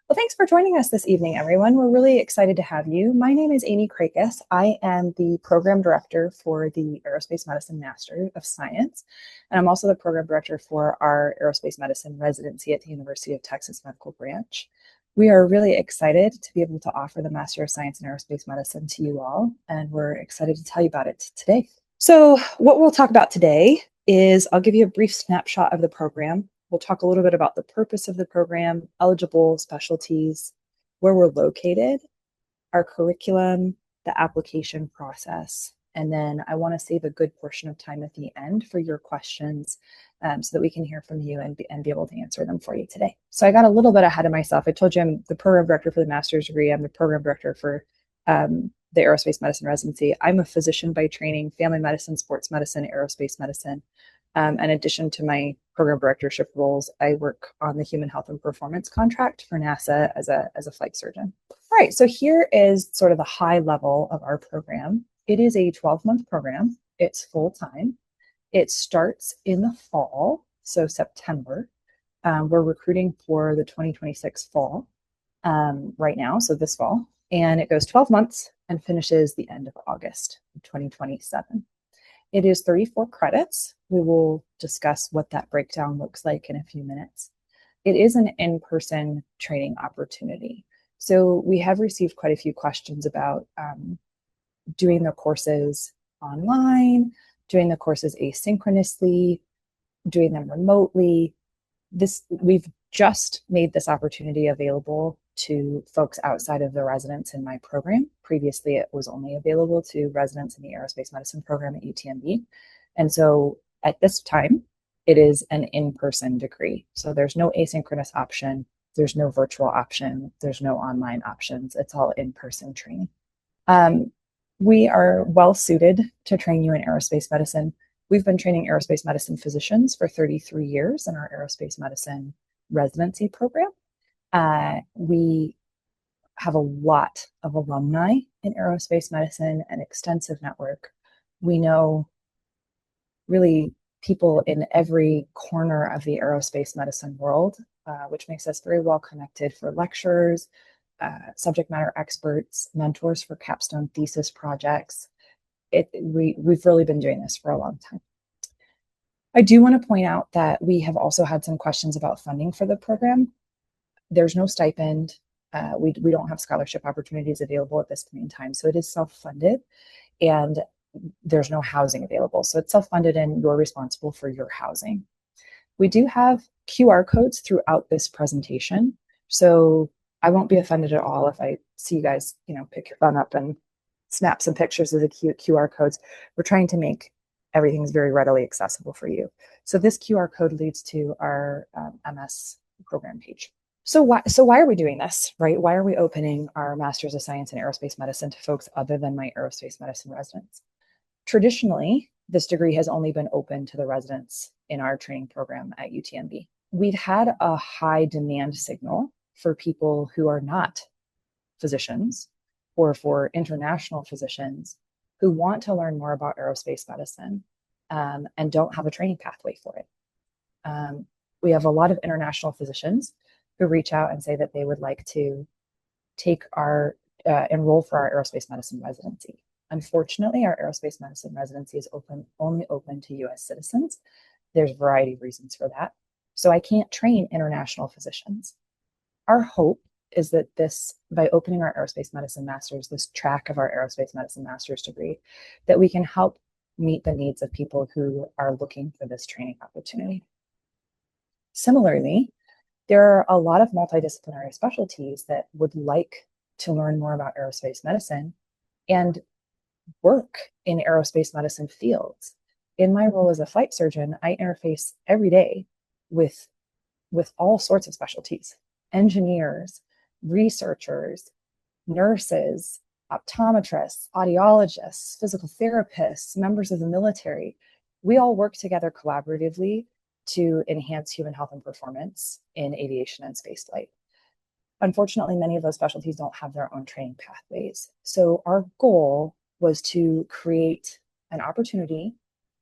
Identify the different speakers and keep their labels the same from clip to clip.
Speaker 1: Well, thanks for joining us this evening, everyone. We're really excited to have you. My name is Amy Kreykes. I am the program director for the Aerospace Medicine Master of Science, and I'm also the program director for our Aerospace Medicine residency at the University of Texas Medical Branch. We are really excited to be able to offer the Master of Science in Aerospace Medicine to you all, and we're excited to tell you about it today. So what we'll talk about today is I'll give you a brief snapshot of the program. We'll talk a little bit about the purpose of the program, eligible specialties, where we're located, our curriculum, the application process, and then I want to save a good portion of time at the end for your questions so that we can hear from you and be able to answer them for you today. So I got a little bit ahead of myself. I told you I'm the program director for the master's degree. I'm the program director for the Aerospace Medicine residency. I'm a physician by training, family medicine, sports medicine, aerospace medicine. In addition to my program directorship roles, I work on the human health and performance contract for NASA as a flight surgeon. All right, so here is sort of the high level of our program. It is a 12-month program. It's full-time. It starts in the fall, so September. We're recruiting for the 2026 fall right now, so this fall. And it goes 12 months and finishes the end of August 2027. It is 34 credits. We will discuss what that breakdown looks like in a few minutes. It is an in-person training opportunity. So we have received quite a few questions about doing the courses online, doing the courses asynchronously, doing them remotely. We've just made this opportunity available to folks outside of the residents in my program. Previously, it was only available to residents in the Aerospace Medicine program at UTMB. And so at this time, it is an in-person degree. So there's no asynchronous option. There's no virtual option. There's no online options. It's all in-person training. We are well suited to train you in aerospace medicine. We've been training aerospace medicine physicians for 33 years in our aerospace medicine residency program. We have a lot of alumni in aerospace medicine, an extensive network. We know really people in every corner of the aerospace medicine world, which makes us very well connected for lecturers, subject matter experts, mentors for capstone thesis projects. We've really been doing this for a long time. I do want to point out that we have also had some questions about funding for the program. There's no stipend. We don't have scholarship opportunities available at this point in time. So it is self-funded and there's no housing available. So it's self-funded and you're responsible for your housing. We do have QR codes throughout this presentation. So I won't be offended at all if I see you guys, pick your phone up and snap some pictures of the QR codes. We're trying to make everything's very readily accessible for you. So this QR code leads to our MS program page. So why are we doing this, right? Why are we opening our Masters of Science in Aerospace Medicine to folks other than my aerospace medicine residents? Traditionally, this degree has only been open to the residents in our training program at UTMB. We've had a high demand signal for people who are not physicians or for international physicians who want to learn more about aerospace medicine and don't have a training pathway for it. We have a lot of international physicians who reach out and say that they would like to enroll for our aerospace medicine residency. Unfortunately, our aerospace medicine residency is only open to US citizens. There's a variety of reasons for that. So I can't train international physicians. Our hope is that by opening our aerospace medicine masters, this track of our aerospace medicine master's degree, that we can help meet the needs of people who are looking for this training opportunity. Similarly, there are a lot of multidisciplinary specialties that would like to learn more about aerospace medicine and work in aerospace medicine fields. In my role as a flight surgeon, I interface every day with all sorts of specialties: engineers, researchers, nurses, optometrists, audiologists, physical therapists, members of the military. We all work together collaboratively to enhance human health and performance in aviation and spaceflight. Unfortunately, many of those specialties don't have their own training pathways. So our goal was to create an opportunity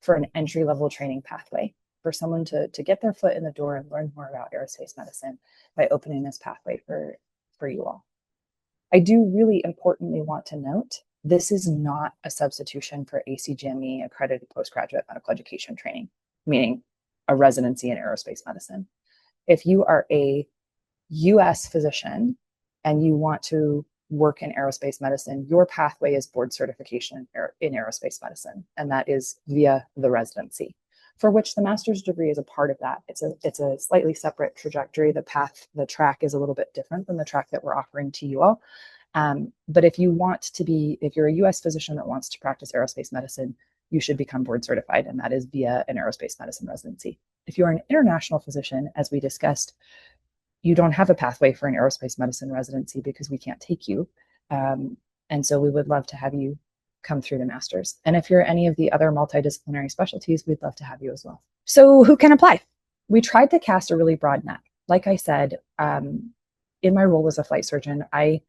Speaker 1: for an entry-level training pathway for someone to get their foot in the door and learn more about aerospace medicine by opening this pathway for for you all. I do really importantly want to note, this is not a substitution for ACGME accredited postgraduate medical education training, meaning a residency in aerospace medicine. If you are a US physician and you want to work in aerospace medicine, your pathway is board certification in aerospace medicine, and that is via the residency, for which the master's degree is a part of that. It's a slightly separate trajectory. The track is a little bit different than the track that we're offering to you all. But if you're a US physician that wants to practice aerospace medicine, you should become board certified, and that is via an aerospace medicine residency. If you're an international physician, as we discussed, you don't have a pathway for an aerospace medicine residency because we can't take you. And so we would love to have you come through the master's. And if you're any of the other multidisciplinary specialties, we'd love to have you as well. So who can apply? We tried to cast a really broad net. Like I said, in my role as a flight surgeon, I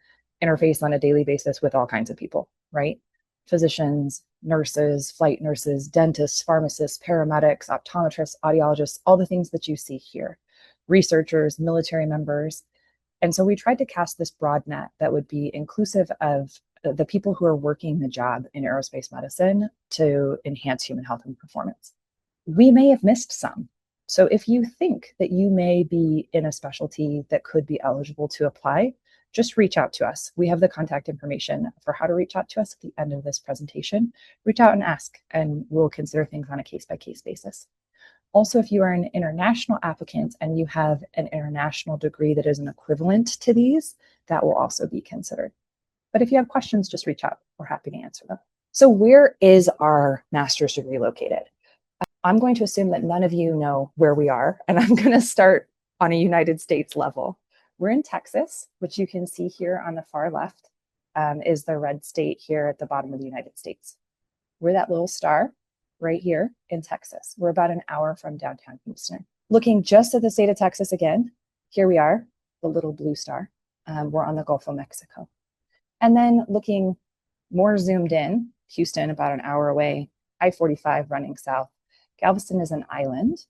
Speaker 1: interface on a daily basis with all kinds of people, right? Physicians, nurses, flight nurses, dentists, pharmacists, paramedics, optometrists, audiologists, all the things that you see here, researchers, military members. And so we tried to cast this broad net that would be inclusive of the people who are working the job in aerospace medicine to enhance human health and performance. We may have missed some. So if you think that you may be in a specialty that could be eligible to apply, just reach out to us. We have the contact information for how to reach out to us at the end of this presentation. Reach out and ask, and we'll consider things on a case-by-case basis. Also, if you are an international applicant and you have an international degree that is an equivalent to these, that will also be considered. But if you have questions, just reach out. We're happy to answer them. So where is our master's degree located? I'm going to assume that none of you know where we are, and I'm going to start on a United States level. We're in Texas, which you can see here on the far left is the red state here at the bottom of the United States. We're that little star right here in Texas. We're about an hour from downtown Houston. Looking just at the state of Texas again, here we are, the little blue star. We're on the Gulf of Mexico. And then looking more zoomed in, Houston about an hour away, I-45 running south. Galveston is an island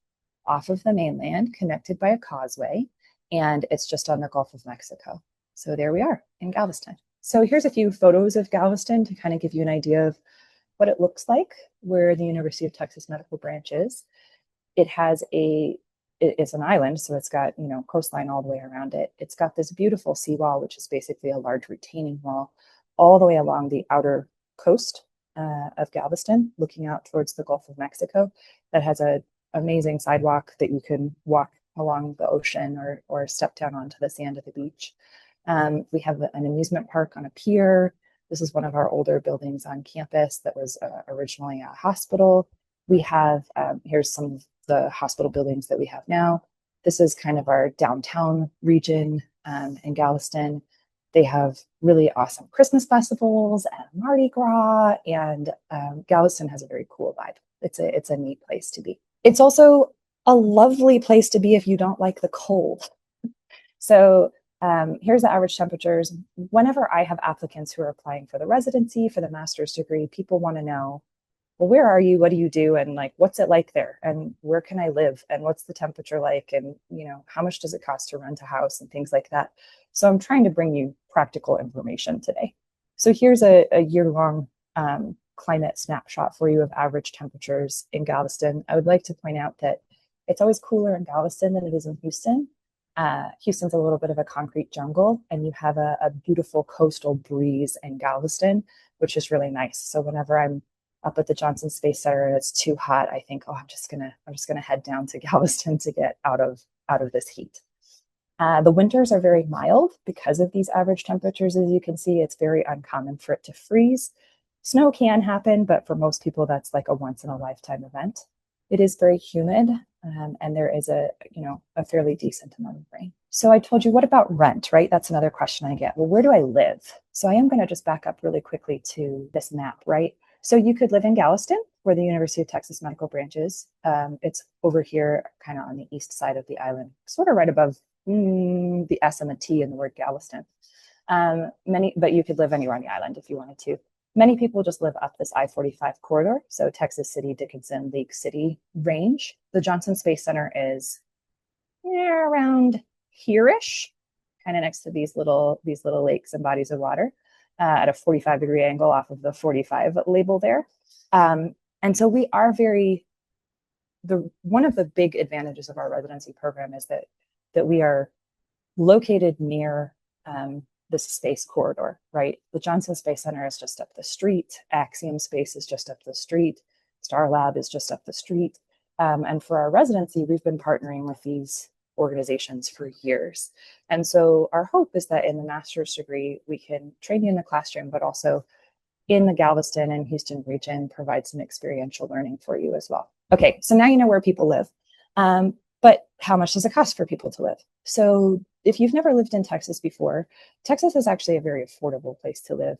Speaker 1: off of the mainland connected by a causeway, and it's just on the Gulf of Mexico. So there we are in Galveston. So here's a few photos of Galveston to kind of give you an idea of what it looks like where the University of Texas Medical Branch is. It's an island, so it's got, coastline all the way around it. It's got this beautiful seawall, which is basically a large retaining wall all the way along the outer coast of Galveston, looking out towards the Gulf of Mexico, that has an amazing sidewalk that you can walk along the ocean or step down onto the sand of the beach. We have an amusement park on a pier. This is one of our older buildings on campus that was originally a hospital. We have, here's some of the hospital buildings that we have now. This is kind of our downtown region in Galveston. They have really awesome Christmas festivals and Mardi Gras, and Galveston has a very cool vibe. It's a neat place to be. It's also a lovely place to be if you don't like the cold. So here's the average temperatures. Whenever I have applicants who are applying for the residency, for the master's degree, people want to know, well, where are you? What do you do? And what's it like there? And where can I live? And what's the temperature like? And, how much does it cost to rent a house and things like that? So I'm trying to bring you practical information today. So here's a year-long climate snapshot for you of average temperatures in Galveston. I would like to point out that it's always cooler in Galveston than it is in Houston. Houston's a little bit of a concrete jungle, and you have a beautiful coastal breeze in Galveston, which is really nice. So whenever I'm up at the Johnson Space Center and it's too hot, I think, I'm just gonna head down to Galveston to get out of this heat. The winters are very mild because of these average temperatures. As you can see, it's very uncommon for it to freeze. Snow can happen, but for most people, that's like a once in a lifetime event. It is very humid, and there is a fairly decent amount of rain. So I told you, what about rent, right? That's another question I get. Well, where do I live? So I am going to just back up really quickly to this map, right? So you could live in Galveston, where the University of Texas Medical Branch is. It's over here, kind of on the east side of the island, sort of right above the S and the T in the word Galveston. But you could live anywhere on the island if you wanted to. Many people just live up this I-45 corridor, so Texas City, Dickinson, Lake City range. The Johnson Space Center is around here-ish. kind of next to these little lakes and bodies of water at a 45-degree angle off of the 45 label there. And so we are one of the big advantages of our residency program is that we are located near this space corridor, right? The Johnson Space Center is just up the street. Axiom Space is just up the street. Star Lab is just up the street. And for our residency, we've been partnering with these organizations for years. And so our hope is that in the master's degree, we can train you in the classroom, but also in the Galveston and Houston region, provide some experiential learning for you as well. Okay, so now you know where people live. But how much does it cost for people to live? So if you've never lived in Texas before, Texas is actually a very affordable place to live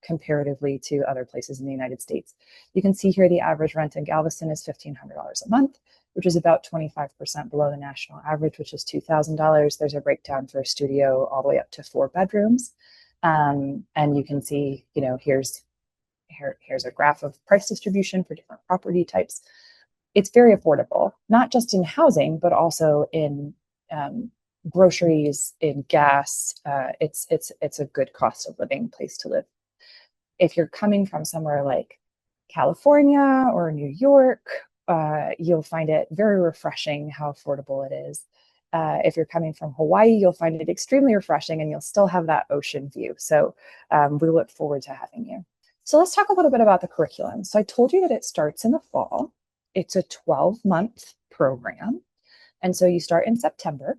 Speaker 1: comparatively to other places in the United States. You can see here the average rent in Galveston is $1,500 a month, which is about 25% below the national average, which is $2,000. There's a breakdown for a studio all the way up to 4 bedrooms. And you can see, here's a graph of price distribution for different property types. It's very affordable, not just in housing, but also in groceries, in gas. It's a good cost of living place to live. If you're coming from somewhere like California or New York, you'll find it very refreshing how affordable it is. If you're coming from Hawaii, you'll find it extremely refreshing and you'll still have that ocean view. So we look forward to having you. So let's talk a little bit about the curriculum. So I told you that it starts in the fall. It's a 12-month program. And so you start in September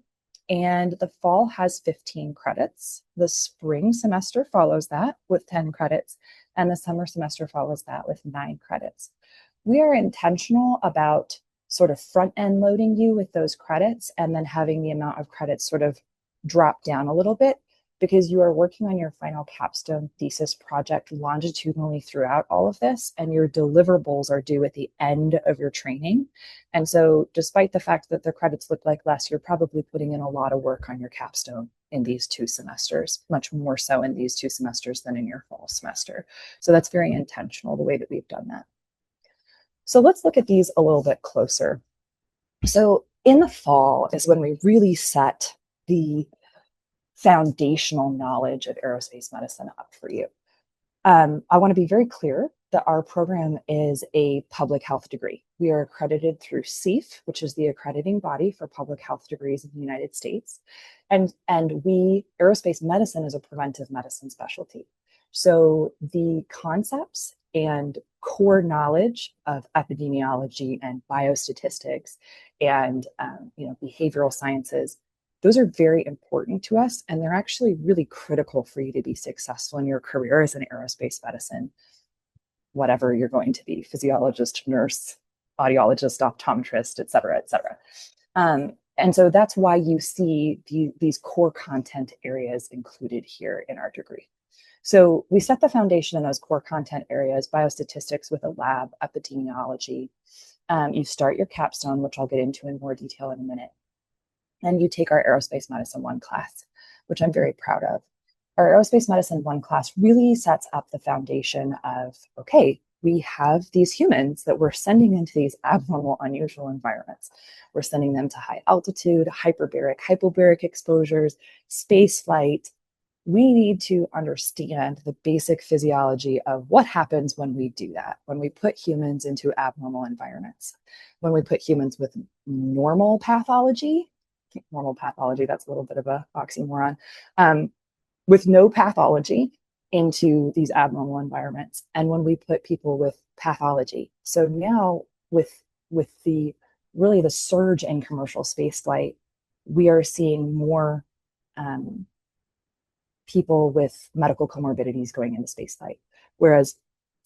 Speaker 1: and the fall has 15 credits. The spring semester follows that with 10 credits and the summer semester follows that with 9 credits. We are intentional about sort of front end loading you with those credits and then having the amount of credits sort of drop down a little bit because you are working on your final capstone thesis project longitudinally throughout all of this, and your deliverables are due at the end of your training. And so despite the fact that the credits look like less, you're probably putting in a lot of work on your capstone in these 2 semesters, much more so in these 2 semesters than in your fall semester. So that's very intentional, the way that we've done that. So let's look at these a little bit closer. So in the fall is when we really set the foundational knowledge of aerospace medicine up for you. I want to be very clear that our program is a public health degree. We are accredited through CEF, which is the accrediting body for public health degrees in the United States. And aerospace medicine is a preventive medicine specialty. So the concepts and core knowledge of epidemiology and biostatistics and behavioral sciences, those are very important to us, and they're actually really critical for you to be successful in your career as an aerospace medicine, whatever you're going to be, physiologist, nurse, audiologist, optometrist, et cetera, et cetera. And so that's why you see these core content areas included here in our degree. So we set the foundation in those core content areas, biostatistics with a lab, epidemiology. You start your capstone, which I'll get into in more detail in a minute. And you take our Aerospace Medicine I class, which I'm very proud of. Our Aerospace Medicine I class really sets up the foundation of, okay, we have these humans that we're sending into these abnormal, unusual environments. We're sending them to high altitude, hyperbaric, hypobaric exposures, space flight. We need to understand the basic physiology of what happens when we do that, when we put humans into abnormal environments, when we put humans with normal pathology, that's a little bit of a oxymoron, with no pathology into these abnormal environments, and when we put people with pathology. So now with the surge in commercial spaceflight, we are seeing more people with medical comorbidities going into spaceflight. Whereas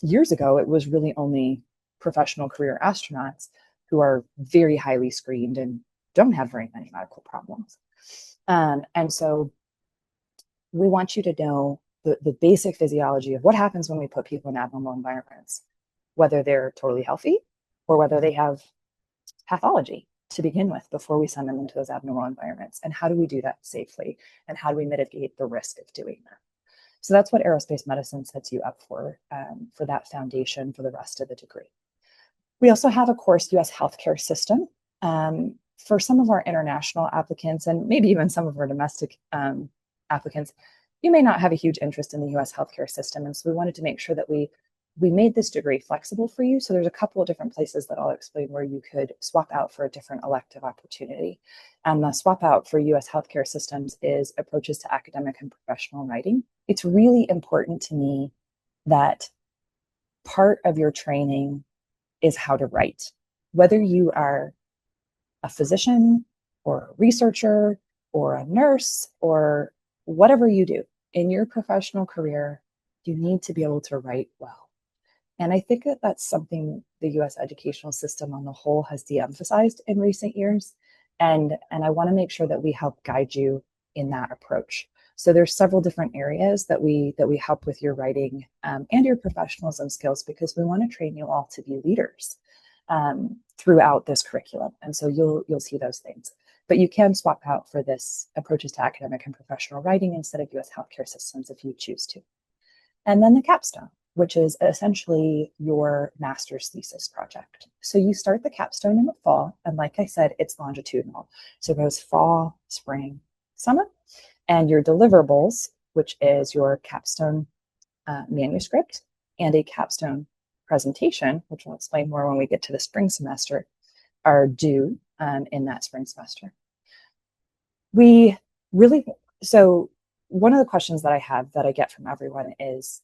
Speaker 1: years ago, it was really only professional career astronauts who are very highly screened and don't have very many medical problems. And so we want you to know the basic physiology of what happens when we put people in abnormal environments, whether they're totally healthy or whether they have pathology to begin with before we send them into those abnormal environments. And how do we do that safely? And how do we mitigate the risk of doing that? So that's what aerospace medicine sets you up for that foundation for the rest of the degree. We also have a course, U.S. healthcare system. for some of our international applicants and maybe even some of our domestic applicants, you may not have a huge interest in the US healthcare system. And so we wanted to make sure that we made this degree flexible for you. So there's a couple of different places that I'll explain where you could swap out for a different elective opportunity. And the swap out for US healthcare systems is approaches to academic and professional writing. It's really important to me that part of your training is how to write. Whether you are a physician or a researcher or a nurse or whatever you do in your professional career, you need to be able to write well. And I think that that's something the US educational system on the whole has de-emphasized in recent years. And I want to make sure that we help guide you in that approach. So there's several different areas that we help with your writing and your professionalism skills, because we want to train you all to be leaders throughout this curriculum. And so you'll see those things. But you can swap out for this approaches to academic and professional writing instead of US healthcare systems if you choose to. And then the capstone, which is essentially your master's thesis project. So you start the capstone in the fall. And like I said, it's longitudinal. So it goes fall, spring, summer. And your deliverables, which is your capstone manuscript and a capstone presentation, which I'll explain more when we get to the spring semester, are due in that spring semester. So one of the questions that I have that I get from everyone is,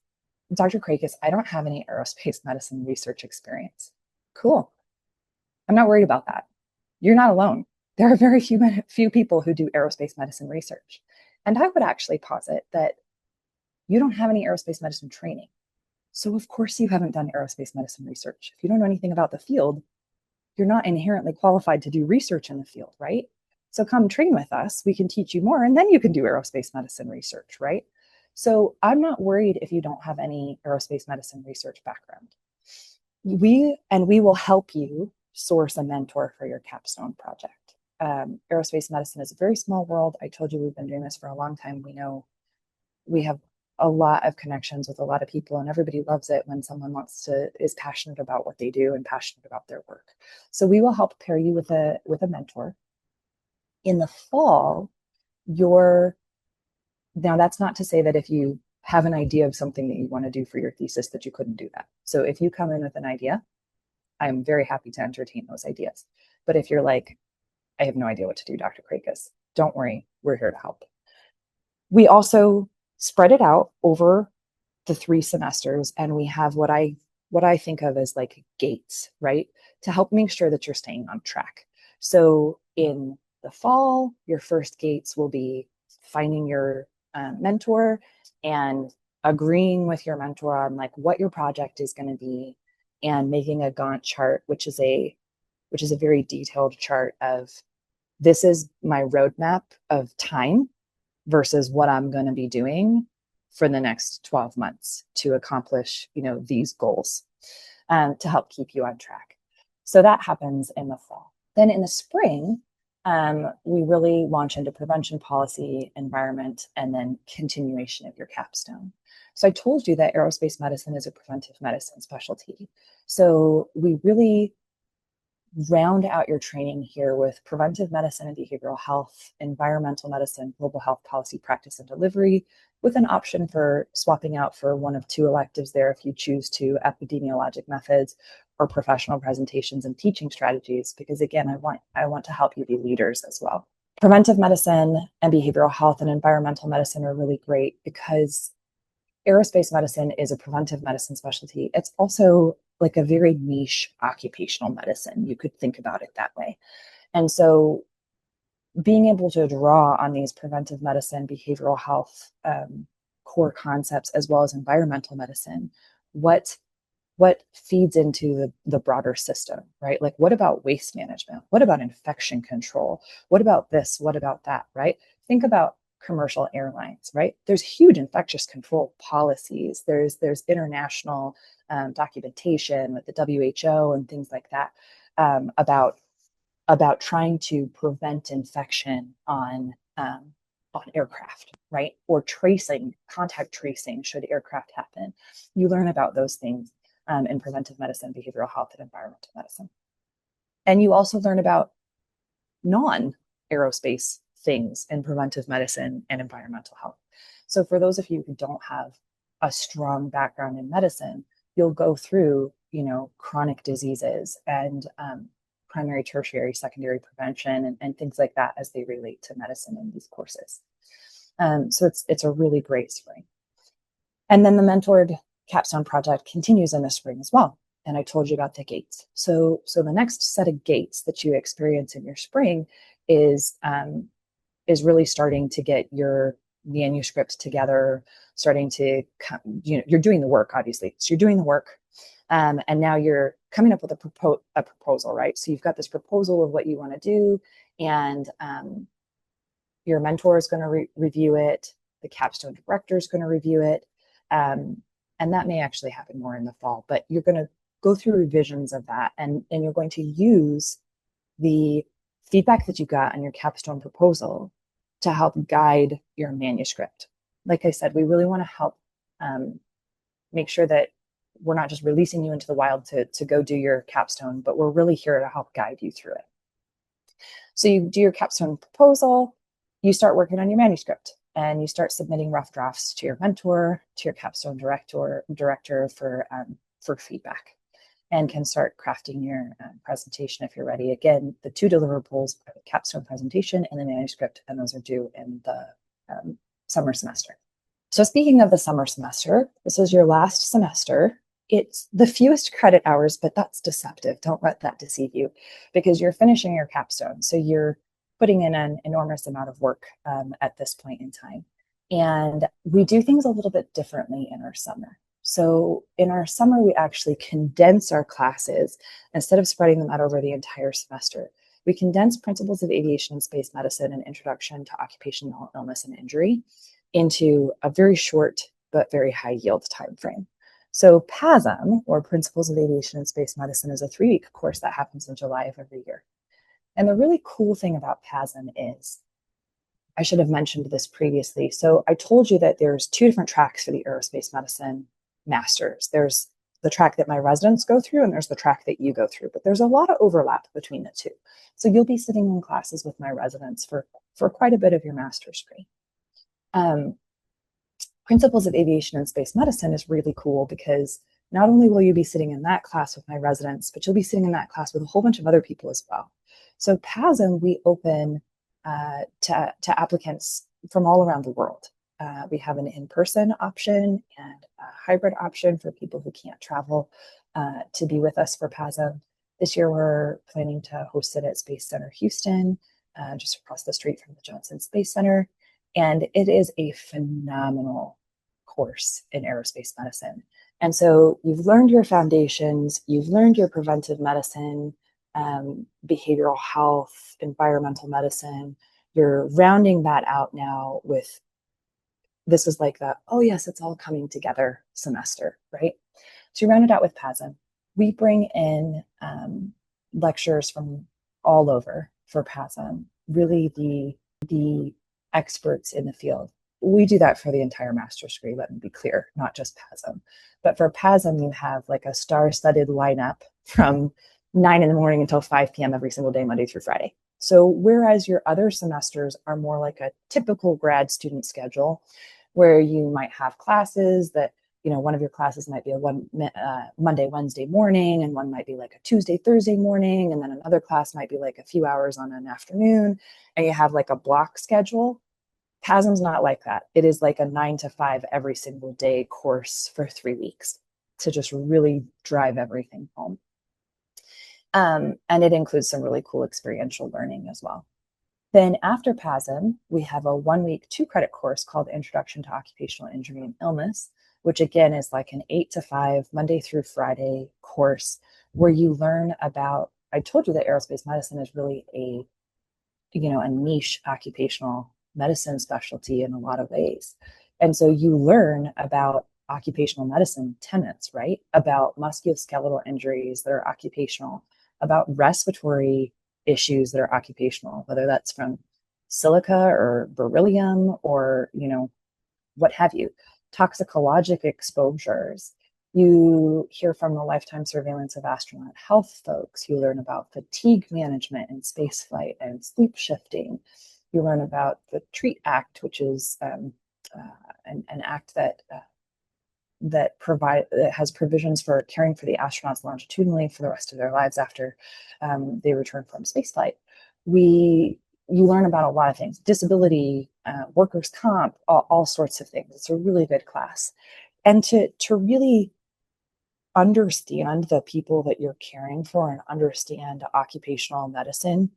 Speaker 1: Dr. Kreykes, I don't have any aerospace medicine research experience. Cool. I'm not worried about that. You're not alone. There are very few people who do aerospace medicine research. And I would actually posit that you don't have any aerospace medicine training. So of course you haven't done aerospace medicine research. If you don't know anything about the field, you're not inherently qualified to do research in the field, right? So come train with us, we can teach you more, and then you can do aerospace medicine research, right? So I'm not worried if you don't have any aerospace medicine research background. We will help you source a mentor for your capstone project. Aerospace medicine is a very small world. I told you we've been doing this for a long time. We know we have a lot of connections with a lot of people, and everybody loves it when someone is passionate about what they do and passionate about their work. So we will help pair you with a mentor. In the fall, now that's not to say that if you have an idea of something that you want to do for your thesis that you couldn't do that. So if you come in with an idea, I'm very happy to entertain those ideas. But if you're like, I have no idea what to do, Dr. Kreykes, don't worry, we're here to help. We also spread it out over the 3 semesters, and we have what I think of as like gates, right? To help make sure that you're staying on track. So in the fall, your first gates will be finding your mentor and agreeing with your mentor on like what your project is going to be, and making a Gantt chart, which is a very detailed chart of, this is my roadmap of time versus what I'm going to be doing for the next 12 months to accomplish, these goals, to help keep you on track. So that happens in the fall. Then in the spring, we really launch into prevention policy, environment, and then continuation of your capstone. So I told you that aerospace medicine is a preventive medicine specialty. So we really round out your training here with preventive medicine and behavioral health, environmental medicine, global health policy, practice, and delivery, with an option for swapping out for one of 2 electives there if you choose to, epidemiologic methods or professional presentations and teaching strategies, because again, I want to help you be leaders as well. Preventive medicine and behavioral health and environmental medicine are really great because aerospace medicine is a preventive medicine specialty. It's also like a very niche occupational medicine. You could think about it that way. And so being able to draw on these preventive medicine, behavioral health core concepts, as well as environmental medicine, what feeds into the broader system, right? Like, what about waste management? What about infection control? What about this? What about that, right? Think about commercial airlines, right? There's huge infectious control policies. There's international documentation with the WHO and things like that about trying to prevent infection on aircraft, right? Or contact tracing should aircraft happen. You learn about those things in preventive medicine, behavioral health, and environmental medicine. And you also learn about non-aerospace things in preventive medicine and environmental health. So for those of you who don't have a strong background in medicine, you'll go through, chronic diseases and primary, tertiary, secondary prevention and things like that as they relate to medicine in these courses. So it's a really great spring. And then the mentored Capstone project continues in the spring as well. And I told you about the gates. So the next set of gates that you experience in your spring is really starting to get your manuscript together, starting to, you're doing the work, obviously. So you're doing the work. And now you're coming up with a proposal, right? So you've got this proposal of what you want to do, and your mentor is going to review it. The Capstone director is going to review it. And that may actually happen more in the fall, but you're going to go through revisions of that, and you're going to use the feedback that you got on your Capstone proposal to help guide your manuscript. Like I said, we really want to help make sure that we're not just releasing you into the wild to go do your Capstone, but we're really here to help guide you through it. So you do your Capstone proposal, you start working on your manuscript, and you start submitting rough drafts to your mentor, to your Capstone director for feedback, and can start crafting your presentation if you're ready. Again, the 2 deliverables are the Capstone presentation and the manuscript, and those are due in the summer semester. So speaking of the summer semester, this is your last semester. It's the fewest credit hours, but that's deceptive. Don't let that deceive you, because you're finishing your Capstone. So you're putting in an enormous amount of work at this point in time. And we do things a little bit differently in our summer. So in our summer, we actually condense our classes. Instead of spreading them out over the entire semester, we condense Principles of Aviation and Space Medicine and Introduction to Occupational Illness and Injury into a very short but very high yield time frame. So PASM, or Principles of Aviation and Space Medicine, is a 3-week course that happens in July of every year. And the really cool thing about PASM is, I should have mentioned this previously. So I told you that there's 2 different tracks for the Aerospace Medicine Masters. There's the track that my residents go through, and there's the track that you go through, but there's a lot of overlap between the 2. So you'll be sitting in classes with my residents for quite a bit of your master's degree. Principles of Aviation and Space Medicine is really cool because not only will you be sitting in that class with my residents, but you'll be sitting in that class with a whole bunch of other people as well. So PASM, we open to applicants from all around the world. We have an in-person option and a hybrid option for people who can't travel to be with us for PASM. This year, we're planning to host it at Space Center Houston, just across the street from the Johnson Space Center. And it is a phenomenal course in aerospace medicine. And so you've learned your foundations, you've learned your preventive medicine, behavioral health, environmental medicine. You're rounding that out now with, this is like the, oh yes, it's all coming together semester, right? So you round it out with PASM. We bring in lecturers from all over for PASM, really the experts in the field. We do that for the entire master's degree, let me be clear, not just PASM. But for PASM, you have like a star-studded lineup from 9 in the morning until 5 p.m. every single day, Monday through Friday. So whereas your other semesters are more like a typical grad student schedule, where you might have classes that, one of your classes might be a Monday, Wednesday morning, and one might be like a Tuesday, Thursday morning, and then another class might be like a few hours on an afternoon, and you have like a block schedule. PASM's not like that. It is like a 9 to 5 every single day course for 3 weeks to just really drive everything home. And it includes some really cool experiential learning as well. Then after PASM, we have a 1-week 2-credit course called Introduction to Occupational Injury and Illness, which again is like an 8 to 5 Monday through Friday course where you learn about, I told you that aerospace medicine is really a niche occupational medicine specialty in a lot of ways. And so you learn about occupational medicine tenets, right? About musculoskeletal injuries that are occupational, about respiratory issues that are occupational, whether that's from silica or beryllium or, what have you, toxicologic exposures, You hear from the lifetime surveillance of astronaut health folks. You learn about fatigue management in spaceflight and sleep shifting. You learn about the TREAT Act, which is an act that that has provisions for caring for the astronauts longitudinally for the rest of their lives after they return from spaceflight. You learn about a lot of things: disability, workers' comp, all sorts of things. It's a really good class, and to really understand the people that you're caring for and understand occupational medicine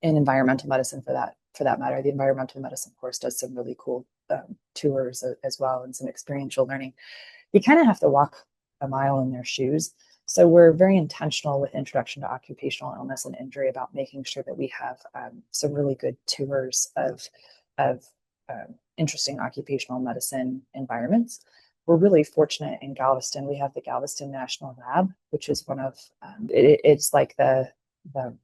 Speaker 1: and environmental medicine for that matter. The environmental medicine course does some really cool tours as well, and some experiential learning. You kind of have to walk a mile in their shoes. So we're very intentional with Introduction to Occupational Illness and Injury about making sure that we have some really good tours of interesting occupational medicine environments. We're really fortunate in Galveston. We have the Galveston National Lab, which is one of it's like the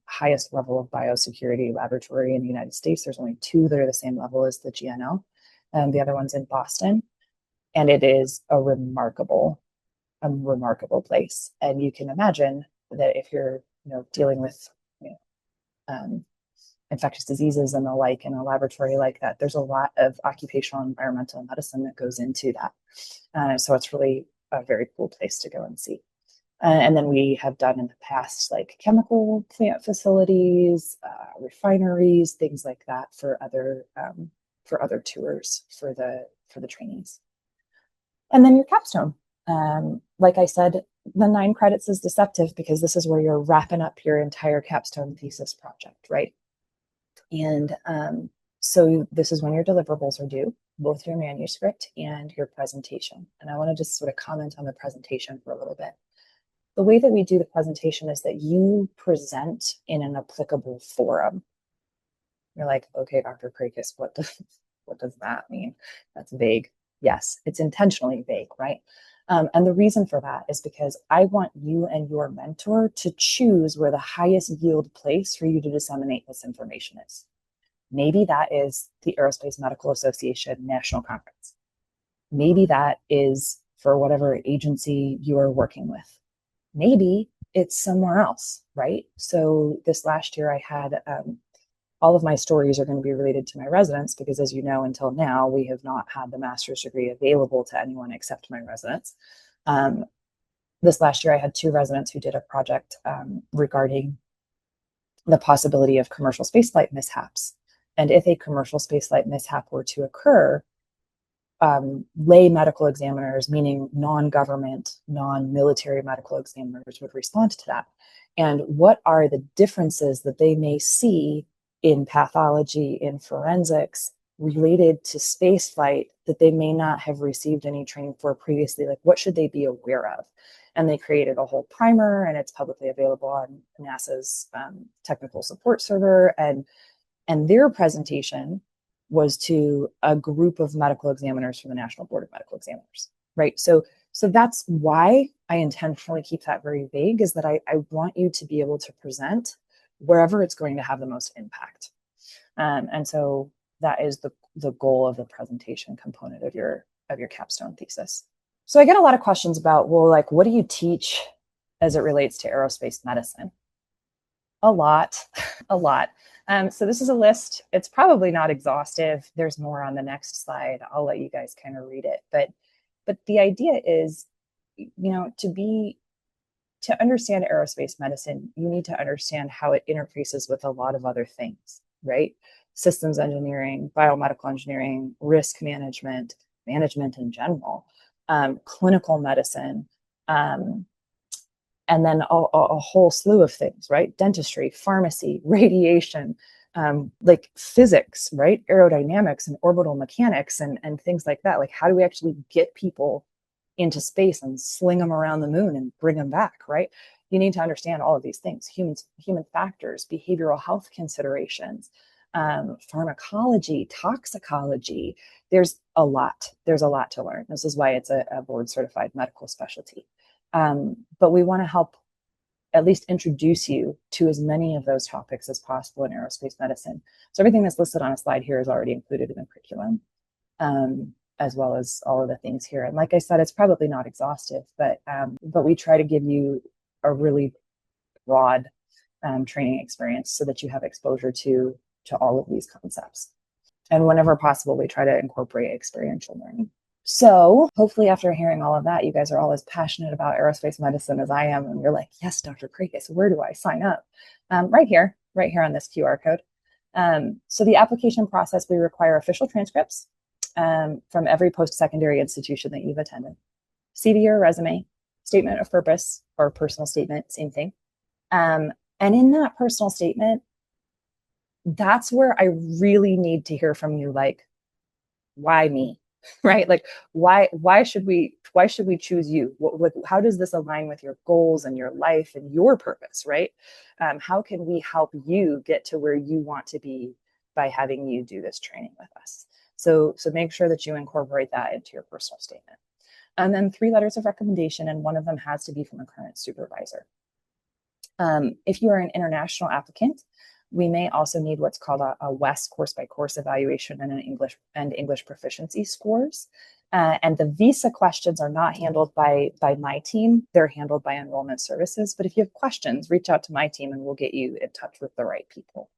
Speaker 1: highest level of biosecurity laboratory in the United States. There's only two that are the same level as the GNL, and the other one's in Boston. And it is a remarkable place. And you can imagine that if you're dealing with infectious diseases and the like in a laboratory like that, there's a lot of occupational and environmental medicine that goes into that. So it's really a very cool place to go and see. And then we have done in the past like chemical plant facilities, refineries, things like that for other tours for the trainees. And then your capstone. Like I said, the 9 credits is deceptive because this is where you're wrapping up your entire capstone thesis project, right? And so this is when your deliverables are due, both your manuscript and your presentation. And I want to just sort of comment on the presentation for a little bit. The way that we do the presentation is that you present in an applicable forum. You're like, okay, Dr. Kreykes, what does that mean? That's vague. Yes, it's intentionally vague, right? And the reason for that is because I want you and your mentor to choose where the highest yield place for you to disseminate this information is. Maybe that is the Aerospace Medical Association National Conference. Maybe that is for whatever agency you are working with. Maybe it's somewhere else, right? So this last year I had all of my stories are going to be related to my residents because, as you know, until now, we have not had the master's degree available to anyone except my residents. This last year, I had 2 residents who did a project regarding the possibility of commercial spaceflight mishaps. And if a commercial spaceflight mishap were to occur, lay medical examiners, meaning non-government, non-military medical examiners, would respond to that. And what are the differences that they may see in pathology, in forensics, related to spaceflight that they may not have received any training for previously? Like, what should they be aware of? And they created a whole primer, and it's publicly available on NASA's technical support server. And their presentation was to a group of medical examiners from the National Board of Medical Examiners, right? So that's why I intentionally keep that very vague, is that I want you to be able to present wherever it's going to have the most impact. And so that is the goal of the presentation component of your capstone thesis. So I get a lot of questions about, well, like, what do you teach as it relates to aerospace medicine? A lot. So this is a list. It's probably not exhaustive. There's more on the next slide. I'll let you guys kind of read it. But the idea is, to understand aerospace medicine, you need to understand how it interfaces with a lot of other things, right? Systems engineering, biomedical engineering, risk management in general, clinical medicine, and then a whole slew of things, right? Dentistry, pharmacy, radiation, like physics, right? Aerodynamics and orbital mechanics and things like that. Like, how do we actually get people into space and sling them around the moon and bring them back, right? You need to understand all of these things: human factors, behavioral health considerations, pharmacology, toxicology. There's a lot to learn. This is why it's a board certified medical specialty. But we want to help at least introduce you to as many of those topics as possible in aerospace medicine. So everything that's listed on a slide here is already included in the curriculum. as well as all of the things here. And like I said, it's probably not exhaustive, but we try to give you a really broad training experience so that you have exposure to all of these concepts. And whenever possible, we try to incorporate experiential learning. So hopefully after hearing all of that, you guys are all as passionate about aerospace medicine as I am. And you're like, yes, Dr. Kreykes, where do I sign up? Right here on this QR code. So the application process, we require official transcripts from every post-secondary institution that you've attended. CV or resume, statement of purpose or personal statement, same thing. And in that personal statement, that's where I really need to hear from you, like, why me? Right? Like, why should we choose you? How does this align with your goals and your life and your purpose? Right? How can we help you get to where you want to be by having you do this training with us? So make sure that you incorporate that into your personal statement. And then 3 letters of recommendation, and one of them has to be from a current supervisor. If you are an international applicant, we may also need what's called a WES course by course evaluation and an English proficiency scores. And the visa questions are not handled by my team. They're handled by enrollment services. But if you have questions, reach out to my team and we'll get you in touch with the right people.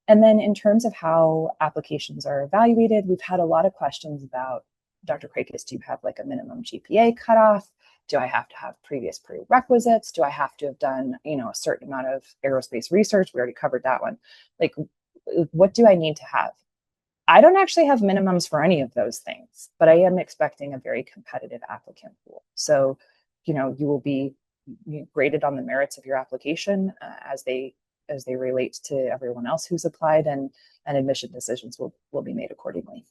Speaker 1: And then in terms of how applications are evaluated, we've had a lot of questions about, Dr. Kreykes, do you have like a minimum GPA cutoff? Do I have to have previous prerequisites? Do I have to have done, a certain amount of aerospace research? We already covered that one. Like, what do I need to have? I don't actually have minimums for any of those things, but I am expecting a very competitive applicant pool. So, you will be graded on the merits of your application as they relate to everyone else who's applied, and admission decisions will be made accordingly.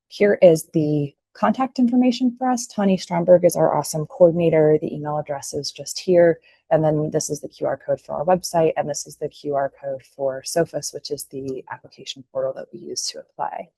Speaker 1: Here is the contact information for us. Tani Stromberg is our awesome coordinator. The email address is just here. And then this is the QR code for our website. And this is the QR code for SOFIS, which is the application portal that we use to apply.